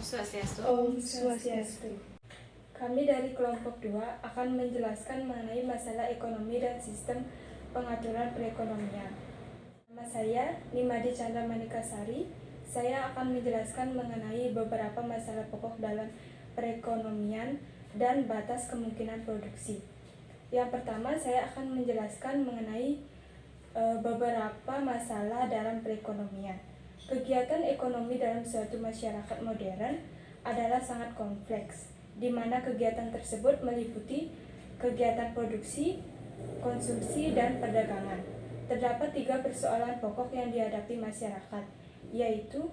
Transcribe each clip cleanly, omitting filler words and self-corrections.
Swastiastu. Om Swastiastu. Kami dari kelompok 2 akan menjelaskan mengenai masalah ekonomi dan sistem pengaturan perekonomian. Nama saya Nimadi Chandra Manikasari. Saya akan menjelaskan mengenai beberapa masalah pokok dalam perekonomian dan batas kemungkinan produksi. Yang pertama, saya akan menjelaskan mengenai beberapa masalah dalam perekonomian. Kegiatan ekonomi dalam suatu masyarakat modern adalah sangat kompleks, di mana kegiatan tersebut meliputi kegiatan produksi, konsumsi, dan perdagangan. Terdapat 3 persoalan pokok yang dihadapi masyarakat, yaitu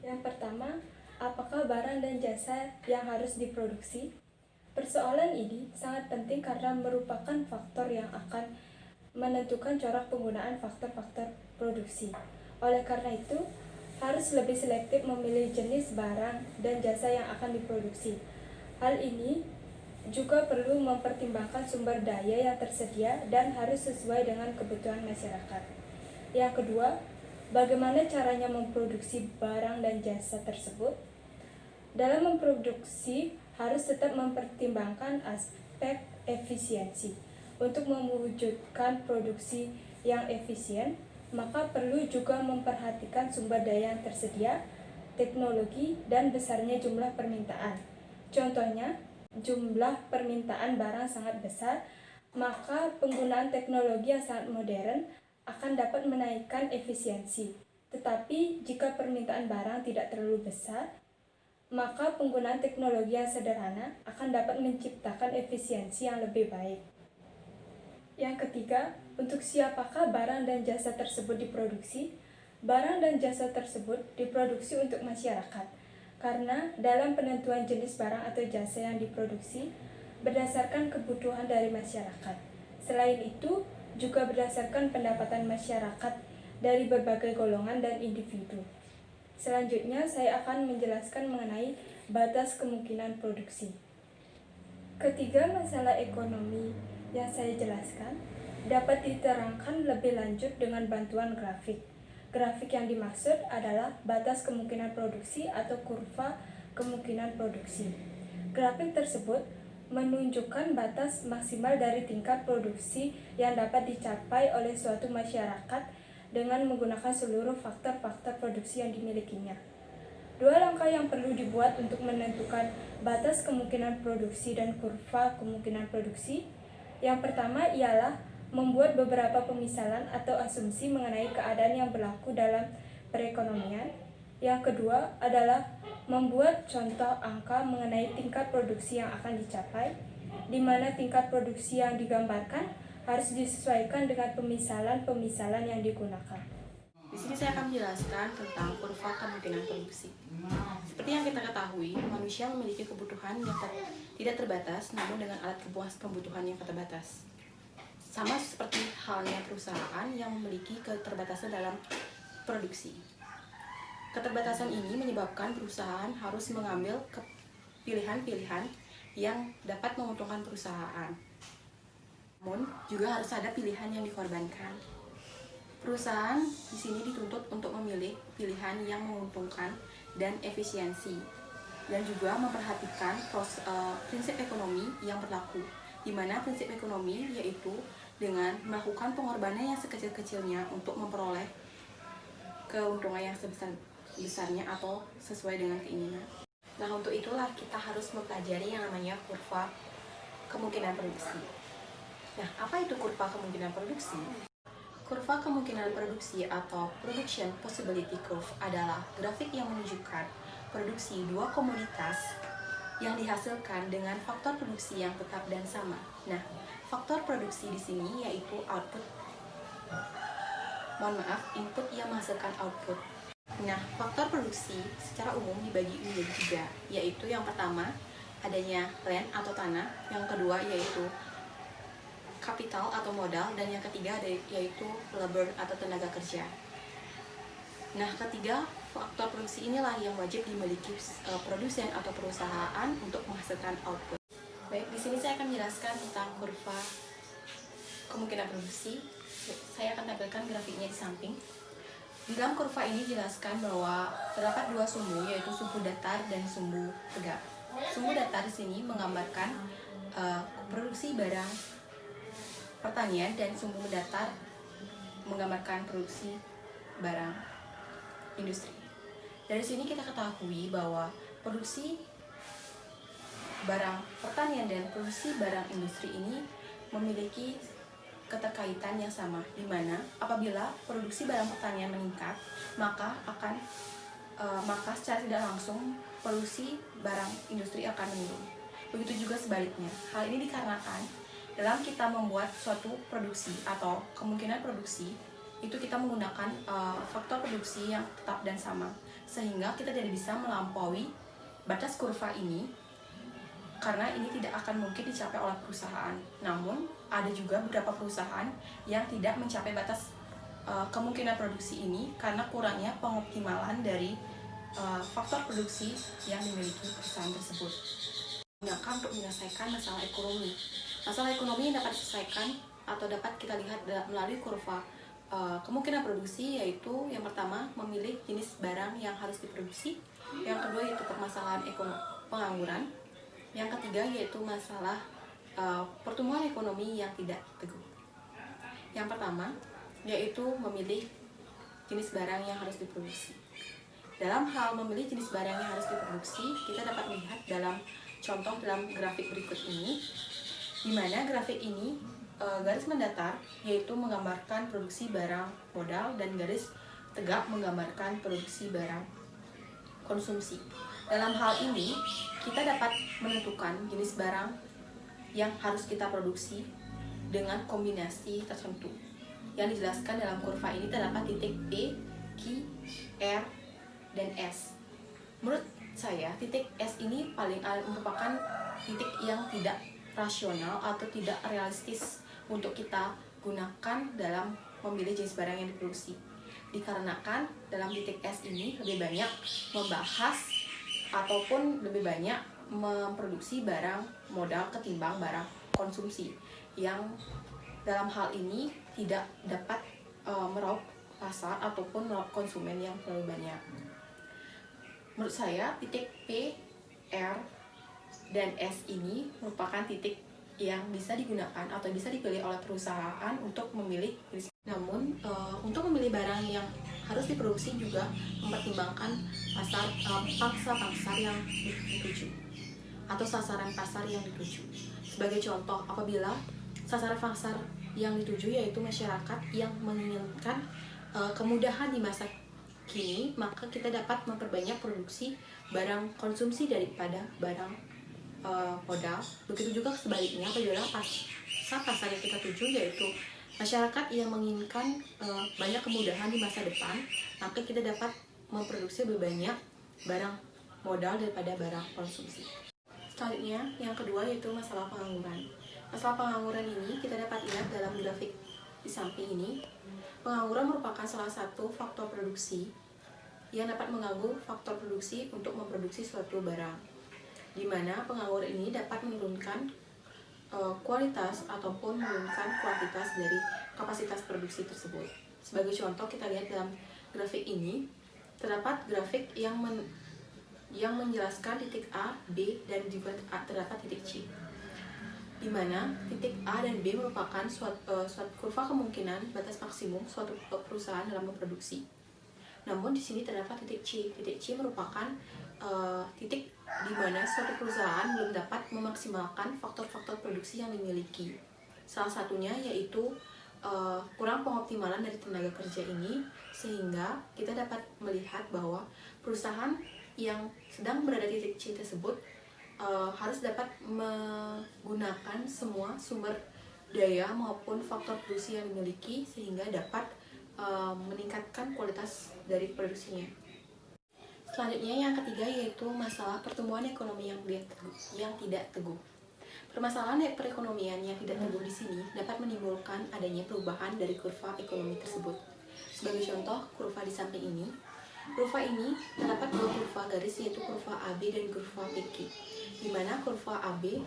yang pertama, apakah barang dan jasa yang harus diproduksi? Persoalan ini sangat penting karena merupakan faktor yang akan menentukan corak penggunaan faktor-faktor produksi. Oleh karena itu, harus lebih selektif memilih jenis barang dan jasa yang akan diproduksi. Hal ini juga perlu mempertimbangkan sumber daya yang tersedia dan harus sesuai dengan kebutuhan masyarakat. Yang kedua, bagaimana caranya memproduksi barang dan jasa tersebut? Dalam memproduksi, harus tetap mempertimbangkan aspek efisiensi. Untuk mewujudkan produksi yang efisien, maka perlu juga memperhatikan sumber daya yang tersedia, teknologi, dan besarnya jumlah permintaan. Contohnya, jumlah permintaan barang sangat besar, maka penggunaan teknologi yang sangat modern akan dapat menaikkan efisiensi. Tetapi jika permintaan barang tidak terlalu besar, maka penggunaan teknologi yang sederhana akan dapat menciptakan efisiensi yang lebih baik. Yang ketiga, untuk siapakah barang dan jasa tersebut diproduksi? Barang dan jasa tersebut diproduksi untuk masyarakat, karena dalam penentuan jenis barang atau jasa yang diproduksi berdasarkan kebutuhan dari masyarakat. Selain itu, juga berdasarkan pendapatan masyarakat dari berbagai golongan dan individu. Selanjutnya, saya akan menjelaskan mengenai batas kemungkinan produksi. Ketiga masalah ekonomi yang saya jelaskan dapat diterangkan lebih lanjut dengan bantuan grafik. Grafik yang dimaksud adalah batas kemungkinan produksi atau kurva kemungkinan produksi. Grafik tersebut menunjukkan batas maksimal dari tingkat produksi yang dapat dicapai oleh suatu masyarakat dengan menggunakan seluruh faktor-faktor produksi yang dimilikinya. 2 langkah yang perlu dibuat untuk menentukan batas kemungkinan produksi dan kurva kemungkinan produksi. Yang pertama ialah membuat beberapa pemisalan atau asumsi mengenai keadaan yang berlaku dalam perekonomian. Yang kedua adalah membuat contoh angka mengenai tingkat produksi yang akan dicapai, di mana tingkat produksi yang digambarkan harus disesuaikan dengan pemisalan-pemisalan yang digunakan. Di sini saya akan menjelaskan tentang kurva kemungkinan produksi. Seperti yang kita ketahui, manusia memiliki kebutuhan yang tidak terbatas, namun dengan alat kebutuhan yang terbatas. Sama seperti halnya perusahaan yang memiliki keterbatasan dalam produksi. Keterbatasan ini menyebabkan perusahaan harus mengambil pilihan-pilihan yang dapat menguntungkan perusahaan. Namun, juga harus ada pilihan yang dikorbankan. Perusahaan di sini dituntut untuk memilih pilihan yang menguntungkan dan efisiensi, dan juga memperhatikan prinsip ekonomi yang berlaku, di mana prinsip ekonomi yaitu dengan melakukan pengorbanan yang sekecil-kecilnya untuk memperoleh keuntungan yang sebesar-besarnya atau sesuai dengan keinginan. Nah, untuk itulah kita harus mempelajari yang namanya kurva kemungkinan produksi. Nah, apa itu kurva kemungkinan produksi? Kurva kemungkinan produksi atau Production Possibility Curve adalah grafik yang menunjukkan produksi 2 komoditas yang dihasilkan dengan faktor produksi yang tetap dan sama. Nah, faktor produksi di sini yaitu input yang menghasilkan output. Nah, faktor produksi secara umum dibagi menjadi 3, yaitu yang pertama adanya land atau tanah, yang kedua yaitu kapital atau modal, dan yang ketiga yaitu labor atau tenaga kerja. Nah, ketiga faktor produksi inilah yang wajib dimiliki produsen atau perusahaan untuk menghasilkan output. Baik, di sini saya akan menjelaskan tentang kurva kemungkinan produksi. Saya akan tampilkan grafiknya di samping. Di dalam kurva ini dijelaskan bahwa terdapat dua sumbu, yaitu sumbu datar dan sumbu tegak. Sumbu datar di sini menggambarkan produksi barang pertanian, dan sumbu datar menggambarkan produksi barang industri. Dari sini kita ketahui bahwa produksi barang pertanian dan produksi barang industri ini memiliki keterkaitan yang sama, di mana apabila produksi barang pertanian meningkat, maka secara tidak langsung produksi barang industri akan menurun. Begitu juga sebaliknya. Hal ini dikarenakan dalam kita membuat suatu produksi atau kemungkinan produksi itu kita menggunakan faktor produksi yang tetap dan sama, sehingga kita tidak bisa melampaui batas kurva ini, karena ini tidak akan mungkin dicapai oleh perusahaan. Namun ada juga beberapa perusahaan yang tidak mencapai batas kemungkinan produksi ini karena kurangnya pengoptimalan dari faktor produksi yang dimiliki perusahaan tersebut. Digunakan untuk menyelesaikan masalah ekonomi. Masalah ekonomi yang dapat diselesaikan atau dapat kita lihat melalui kurva kemungkinan produksi, yaitu yang pertama memilih jenis barang yang harus diproduksi, yang kedua yaitu permasalahan pengangguran, yang ketiga yaitu masalah pertumbuhan ekonomi yang tidak teguh. Yang pertama yaitu memilih jenis barang yang harus diproduksi. Dalam hal memilih jenis barang yang harus diproduksi, kita dapat melihat dalam contoh dalam grafik berikut ini, di mana grafik ini garis mendatar yaitu menggambarkan produksi barang modal, dan garis tegak menggambarkan produksi barang konsumsi. Dalam hal ini, kita dapat menentukan jenis barang yang harus kita produksi dengan kombinasi tertentu. Yang dijelaskan dalam kurva ini terdapat titik P, Q, R, dan S. Menurut saya, titik S ini merupakan titik yang tidak rasional atau tidak realistis untuk kita gunakan dalam memilih jenis barang yang diproduksi. Dikarenakan dalam titik S ini lebih banyak membahas ataupun lebih banyak memproduksi barang modal ketimbang barang konsumsi, yang dalam hal ini tidak dapat meraup pasar ataupun meraup konsumen yang terlalu banyak. Menurut saya, titik P, R, dan S ini merupakan titik yang bisa digunakan atau bisa dipilih oleh perusahaan untuk memilih. Namun, untuk memilih barang yang harus diproduksi juga mempertimbangkan pangsa pasar yang dituju atau sasaran pasar yang dituju. Sebagai contoh, apabila sasaran pasar yang dituju yaitu masyarakat yang menginginkan kemudahan di masa kini, maka kita dapat memperbanyak produksi barang konsumsi daripada barang modal. Begitu juga sebaliknya, apabila pasar yang kita tuju yaitu masyarakat yang menginginkan banyak kemudahan di masa depan, maka kita dapat memproduksi lebih banyak barang modal daripada barang konsumsi. Selanjutnya, yang kedua yaitu masalah pengangguran. Masalah pengangguran ini kita dapat lihat dalam grafik di samping ini. Pengangguran merupakan salah satu faktor produksi yang dapat mengganggu faktor produksi untuk memproduksi suatu barang, di mana pengangguran ini dapat menurunkan kualitas ataupun menurunkan kuantitas dari kapasitas produksi tersebut. Sebagai contoh, kita lihat dalam grafik ini terdapat grafik yang menjelaskan titik A, B, dan juga terdapat titik C, di mana titik A dan B merupakan suatu kurva kemungkinan batas maksimum suatu perusahaan dalam memproduksi. Namun di sini terdapat titik C. Titik C merupakan titik di mana suatu perusahaan belum dapat memaksimalkan faktor-faktor produksi yang dimiliki. Salah satunya yaitu kurang pengoptimalan dari tenaga kerja ini, sehingga kita dapat melihat bahwa perusahaan yang sedang berada di titik C tersebut harus dapat menggunakan semua sumber daya maupun faktor produksi yang dimiliki sehingga dapat meningkatkan kualitas dari produksinya. Selanjutnya, yang ketiga yaitu masalah pertumbuhan ekonomi yang tidak teguh. Permasalahan perekonomian yang tidak teguh di sini dapat menimbulkan adanya perubahan dari kurva ekonomi tersebut. Sebagai contoh, kurva di samping ini. Kurva ini terdapat dua kurva garis, yaitu kurva AB dan kurva PQ, di mana kurva AB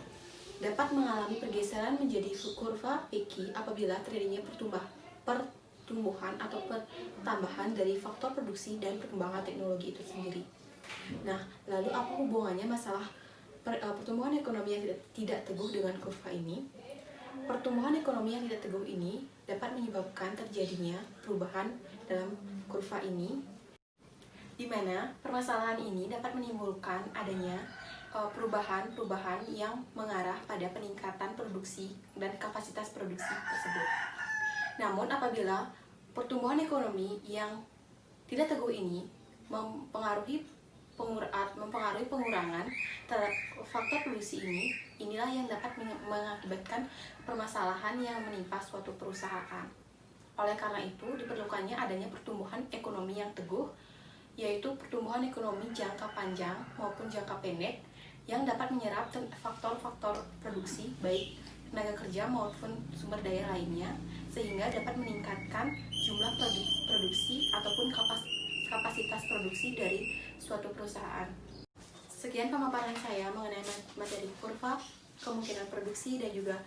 dapat mengalami pergeseran menjadi kurva PQ apabila terjadinya pertumbuhan atau pertambahan dari faktor produksi dan perkembangan teknologi itu sendiri. Nah, lalu apa hubungannya masalah pertumbuhan ekonomi yang tidak teguh dengan kurva ini? Pertumbuhan ekonomi yang tidak teguh ini dapat menyebabkan terjadinya perubahan dalam kurva ini, di mana permasalahan ini dapat menimbulkan adanya perubahan-perubahan yang mengarah pada peningkatan produksi dan kapasitas produksi tersebut. Namun apabila pertumbuhan ekonomi yang tidak teguh ini mempengaruhi pengurangan terhadap faktor produksi ini, inilah yang dapat mengakibatkan permasalahan yang menimpa suatu perusahaan. Oleh karena itu, diperlukannya adanya pertumbuhan ekonomi yang teguh, yaitu pertumbuhan ekonomi jangka panjang maupun jangka pendek yang dapat menyerap faktor-faktor produksi, baik tenaga kerja maupun sumber daya lainnya, sehingga dapat meningkatkan jumlah produksi ataupun kapasitas produksi dari suatu perusahaan. Sekian pemaparan saya mengenai materi kurva, kemungkinan produksi, dan juga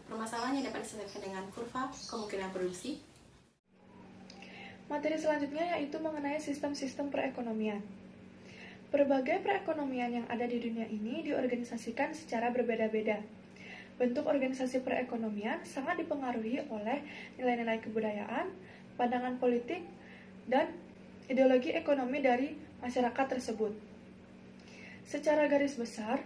permasalahan yang dapat diselesaikan dengan kurva, kemungkinan produksi. Materi selanjutnya yaitu mengenai sistem-sistem perekonomian. Berbagai perekonomian yang ada di dunia ini diorganisasikan secara berbeda-beda. Bentuk organisasi perekonomian sangat dipengaruhi oleh nilai-nilai kebudayaan, pandangan politik, dan ideologi ekonomi dari masyarakat tersebut. Secara garis besar,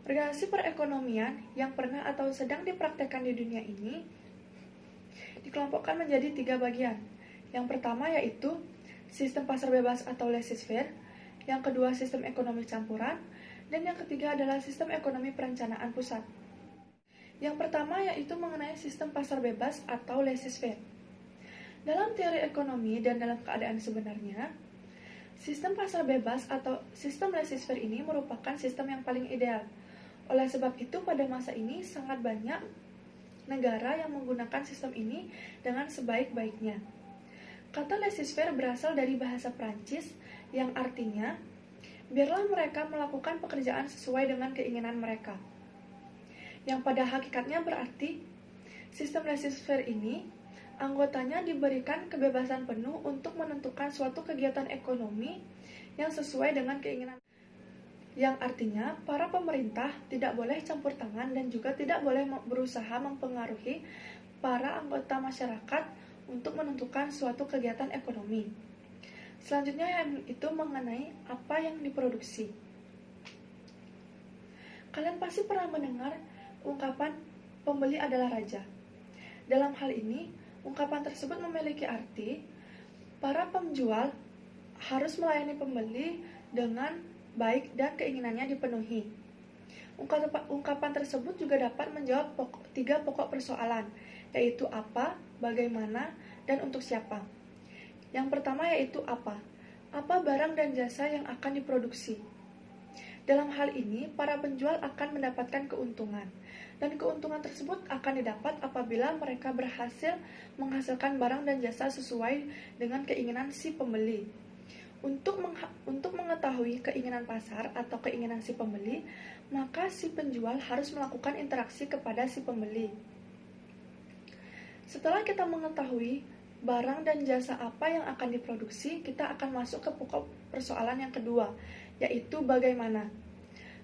organisasi perekonomian yang pernah atau sedang dipraktekkan di dunia ini dikelompokkan menjadi 3 bagian. Yang pertama yaitu sistem pasar bebas atau laissez-faire, yang kedua sistem ekonomi campuran, dan yang ketiga adalah sistem ekonomi perencanaan pusat. Yang pertama yaitu mengenai sistem pasar bebas atau laissez-faire. Dalam teori ekonomi dan dalam keadaan sebenarnya, sistem pasar bebas atau sistem laissez-faire ini merupakan sistem yang paling ideal. Oleh sebab itu, pada masa ini sangat banyak negara yang menggunakan sistem ini dengan sebaik-baiknya. Kata laissez-faire berasal dari bahasa Prancis yang artinya, biarlah mereka melakukan pekerjaan sesuai dengan keinginan mereka. Yang pada hakikatnya berarti, sistem laissez-faire ini, anggotanya diberikan kebebasan penuh untuk menentukan suatu kegiatan ekonomi yang sesuai dengan keinginan. Yang artinya, para pemerintah tidak boleh campur tangan dan juga tidak boleh berusaha mempengaruhi para anggota masyarakat untuk menentukan suatu kegiatan ekonomi. Selanjutnya yaitu mengenai apa yang diproduksi. Kalian pasti pernah mendengar ungkapan pembeli adalah raja. Dalam hal ini, ungkapan tersebut memiliki arti para penjual harus melayani pembeli dengan baik dan keinginannya dipenuhi. Ungkapan tersebut juga dapat menjawab 3 pokok persoalan, yaitu apa, bagaimana, dan untuk siapa. Yang pertama yaitu apa? Apa barang dan jasa yang akan diproduksi? Dalam hal ini, para penjual akan mendapatkan keuntungan, dan keuntungan tersebut akan didapat apabila mereka berhasil menghasilkan barang dan jasa sesuai dengan keinginan si pembeli. Untuk mengetahui keinginan pasar atau keinginan si pembeli, maka si penjual harus melakukan interaksi kepada si pembeli. Setelah kita mengetahui barang dan jasa apa yang akan diproduksi, kita akan masuk ke pokok persoalan yang kedua, yaitu bagaimana.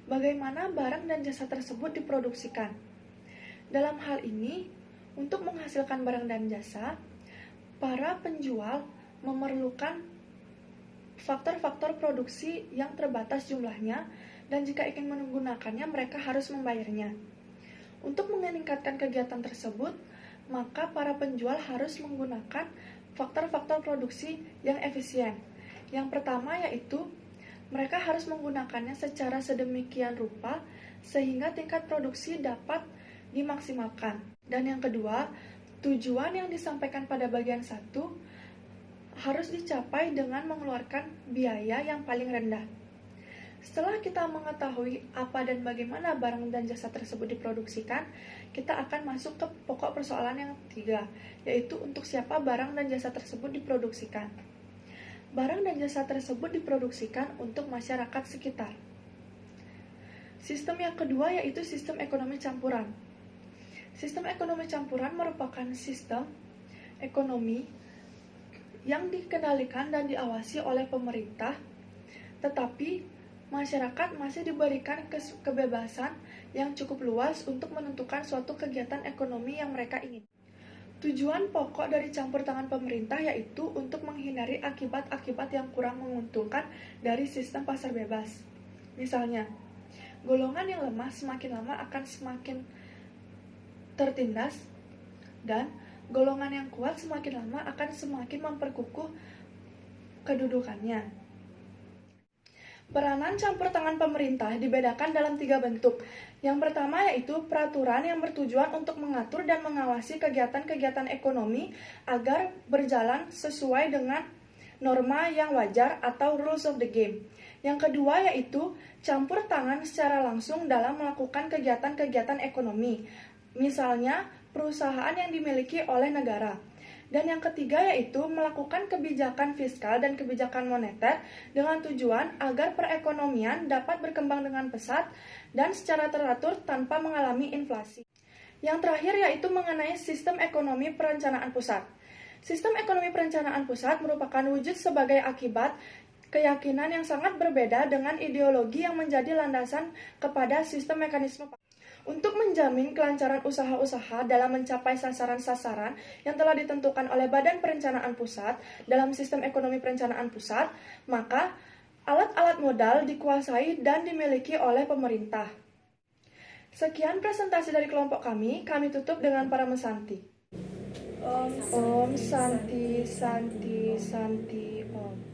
Bagaimana barang dan jasa tersebut diproduksikan? Dalam hal ini, untuk menghasilkan barang dan jasa, para penjual memerlukan faktor-faktor produksi yang terbatas jumlahnya, dan jika ingin menggunakannya, mereka harus membayarnya. Untuk meningkatkan kegiatan tersebut, maka para penjual harus menggunakan faktor-faktor produksi yang efisien. Yang pertama yaitu, mereka harus menggunakannya secara sedemikian rupa sehingga tingkat produksi dapat dimaksimalkan. Dan yang kedua, tujuan yang disampaikan pada bagian 1 harus dicapai dengan mengeluarkan biaya yang paling rendah. Setelah kita mengetahui apa dan bagaimana barang dan jasa tersebut diproduksikan, kita akan masuk ke pokok persoalan yang 3, yaitu untuk siapa barang dan jasa tersebut diproduksikan. Barang dan jasa tersebut diproduksikan untuk masyarakat sekitar. Sistem yang kedua yaitu sistem ekonomi campuran. Sistem ekonomi campuran merupakan sistem ekonomi yang dikendalikan dan diawasi oleh pemerintah, tetapi masyarakat masih diberikan kebebasan yang cukup luas untuk menentukan suatu kegiatan ekonomi yang mereka ingin. Tujuan pokok dari campur tangan pemerintah yaitu untuk menghindari akibat-akibat yang kurang menguntungkan dari sistem pasar bebas. Misalnya, golongan yang lemah semakin lama akan semakin tertindas, dan golongan yang kuat semakin lama akan semakin memperkukuh kedudukannya. Peranan campur tangan pemerintah dibedakan dalam 3 bentuk. Yang pertama yaitu peraturan yang bertujuan untuk mengatur dan mengawasi kegiatan-kegiatan ekonomi agar berjalan sesuai dengan norma yang wajar atau rules of the game. Yang kedua yaitu campur tangan secara langsung dalam melakukan kegiatan-kegiatan ekonomi, misalnya perusahaan yang dimiliki oleh negara. Dan yang ketiga yaitu melakukan kebijakan fiskal dan kebijakan moneter dengan tujuan agar perekonomian dapat berkembang dengan pesat dan secara teratur tanpa mengalami inflasi. Yang terakhir yaitu mengenai sistem ekonomi perencanaan pusat. Sistem ekonomi perencanaan pusat merupakan wujud sebagai akibat keyakinan yang sangat berbeda dengan ideologi yang menjadi landasan kepada sistem mekanisme untuk menjamin kelancaran usaha-usaha dalam mencapai sasaran-sasaran yang telah ditentukan oleh Badan Perencanaan Pusat dalam sistem ekonomi perencanaan pusat, maka alat-alat modal dikuasai dan dimiliki oleh pemerintah. Sekian presentasi dari kelompok kami tutup dengan Paramesanti. Om Santi Santi Santi Om.